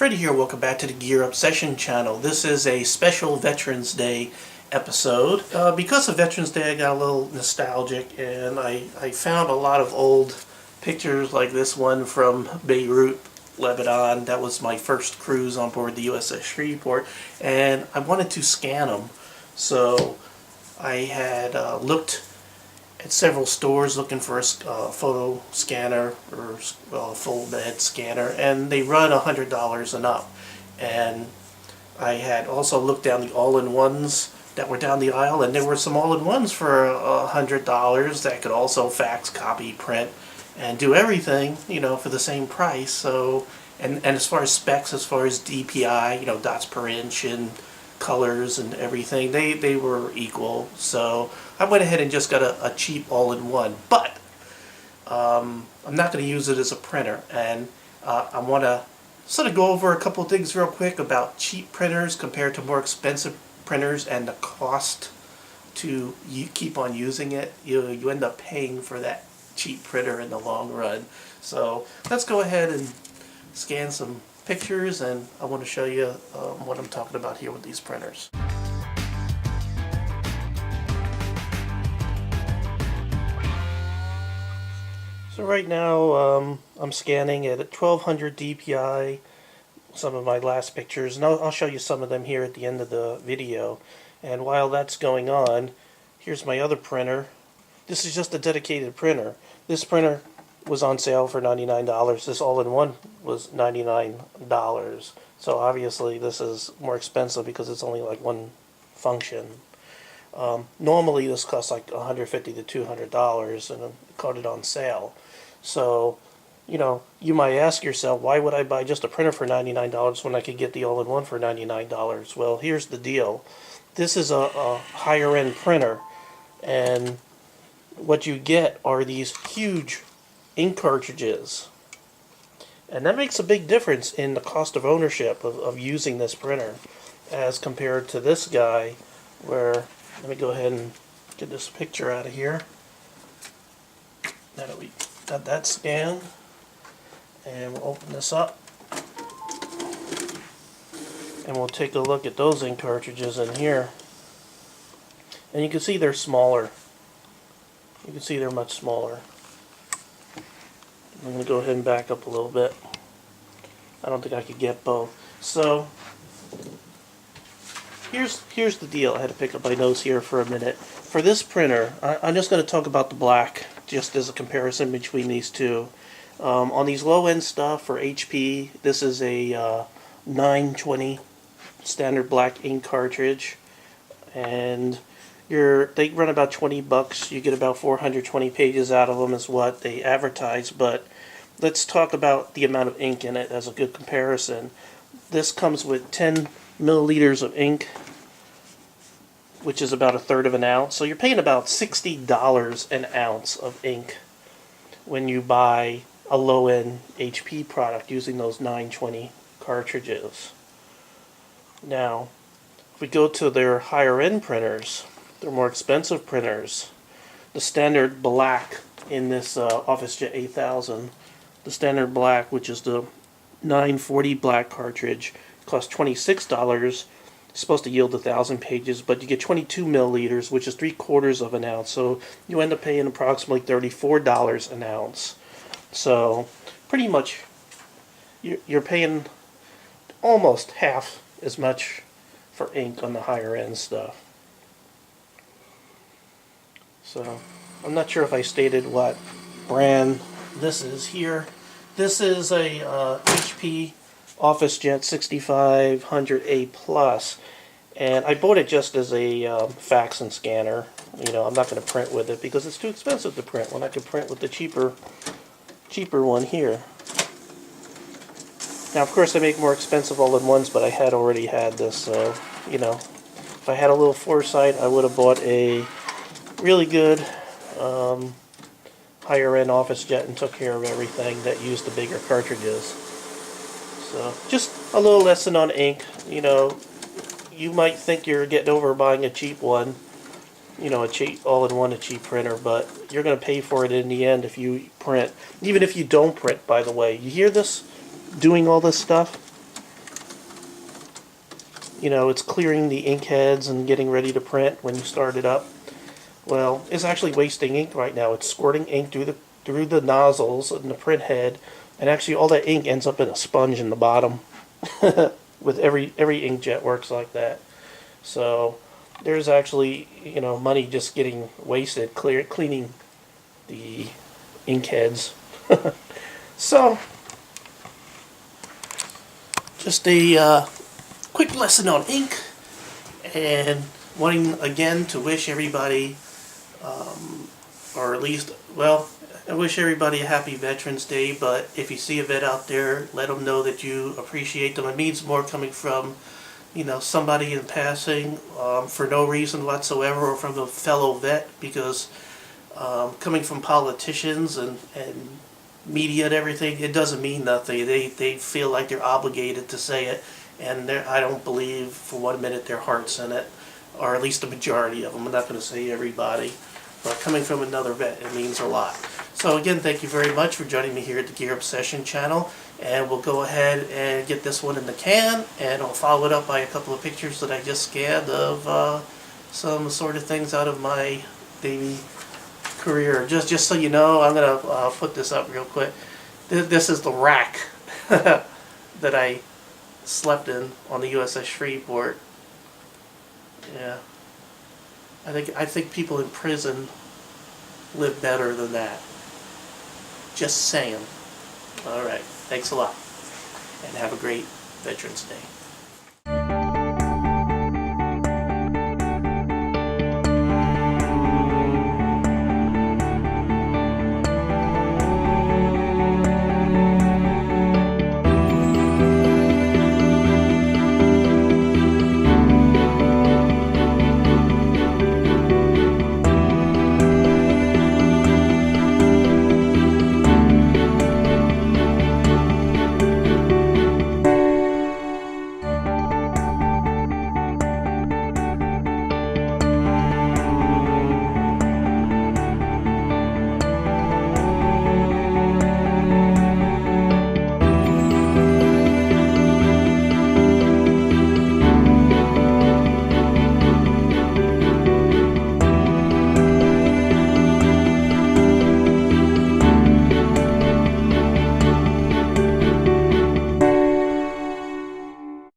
Freddy here, welcome back to the Gear Obsession channel. This is a special Veterans Day episode. Because of Veterans Day I got a little nostalgic and I found a lot of old pictures like this one from Beirut, Lebanon. That was my first cruise on board the USS Shreveport, and I wanted to scan them. So I had looked at several stores looking for a photo scanner or full bed scanner, and they run $100 and up. And I had also looked down the all-in-ones that were down the aisle, and there were some all-in-ones for $100 that could also fax, copy, print, and do everything, you know, for the same price. So, and as far as specs, as far as DPI, you know, dots per inch and colors and everything, they were equal. So I went ahead and just got a cheap all-in-one, but I'm not going to use it as a printer, and I want to sort of go over a couple of things real quick about cheap printers compared to more expensive printers and the cost to keep on using it. You end up paying for that cheap printer in the long run. So let's go ahead and scan some pictures, and I want to show you what I'm talking about here with these printers. So right now I'm scanning at 1200 DPI some of my last pictures, and I'll show you some of them here at the end of the video. And while that's going on, here's my other printer. This is just a dedicated printer. This printer was on sale for $99. This all-in-one was $99. So obviously this is more expensive because it's only like one function. Normally this costs like $150 to $200, and I caught it on sale. So, you know, you might ask yourself, why would I buy just a printer for $99 when I could get the all-in-one for $99? Well, here's the deal. This is a higher-end printer, and what you get are these huge ink cartridges, and that makes a big difference in the cost of ownership of using this printer as compared to this guy, where, let me go ahead and get this picture out of here. Now that we got that scanned, and we'll open this up and we'll take a look at those ink cartridges in here, and you can see they're smaller. You can see they're much smaller. I'm going to go ahead and back up a little bit. I don't think I could get both. So here's the deal. I had to pick up my nose here for a minute. For this printer, I'm just going to talk about the black just as a comparison between these two. On these low-end stuff for HP, this is a 920 standard black ink cartridge, and they run about $20. You get about 420 pages out of them is what they advertise, but let's talk about the amount of ink in it as a good comparison. This comes with 10 milliliters of ink, which is about 1/3 of an ounce. So you're paying about $60 an ounce of ink when you buy a low-end HP product using those 920 cartridges. Now, if we go to their higher-end printers, they're more expensive printers. The standard black in this OfficeJet 8000, the standard black, which is the 940 black cartridge, costs $26. It's supposed to yield 1,000 pages, but you get 22 milliliters, which is 3/4 of an ounce. So you end up paying approximately $34 an ounce. So pretty much you're paying almost half as much for ink on the higher end stuff. So I'm not sure if I stated what brand this is here. This is a HP OfficeJet 6500A Plus, and I bought it just as a fax and scanner. You know, I'm not going to print with it because it's too expensive to print when I could print with the cheaper one here. Now, of course, I make more expensive all-in-ones, but I had already had this, so, you know, if I had a little foresight, I would have bought a really good higher-end OfficeJet and took care of everything that used the bigger cartridges. So, just a little lesson on ink. You know, you might think you're getting over buying a cheap one, you know, a cheap all-in-one, a cheap printer, but you're going to pay for it in the end if you print. Even if you don't print, by the way. You hear this? Doing all this stuff? it's clearing the ink heads and getting ready to print when you start it up. Well, it's actually wasting ink right now. It's squirting ink through the nozzles in the print head, and actually all that ink ends up in a sponge in the bottom. With every inkjet works like that. So there's actually money just getting wasted cleaning the ink heads. So just a quick lesson on ink, and wanting again to wish everybody, or at least, well, I wish everybody a happy Veterans Day, but if you see a vet out there, let them know that you appreciate them. It means more coming from, somebody in passing, for no reason whatsoever, or from a fellow vet, because coming from politicians and media and everything, it doesn't mean nothing. They feel like they're obligated to say it, and I don't believe for 1 minute their heart's in it, or at least the majority of them. I'm not going to say everybody, but coming from another vet, it means a lot. So again, thank you very much for joining me here at the Gear Obsession channel, and we'll go ahead and get this one in the can, and I'll follow it up by a couple of pictures that I just scanned of some sort of things out of my Navy career. Just so you know, I'm going to put this up real quick. This is the rack that I slept in on the USS Shreveport. Yeah. I think people in prison live better than that. Just saying. Alright, thanks a lot, and have a great Veterans Day.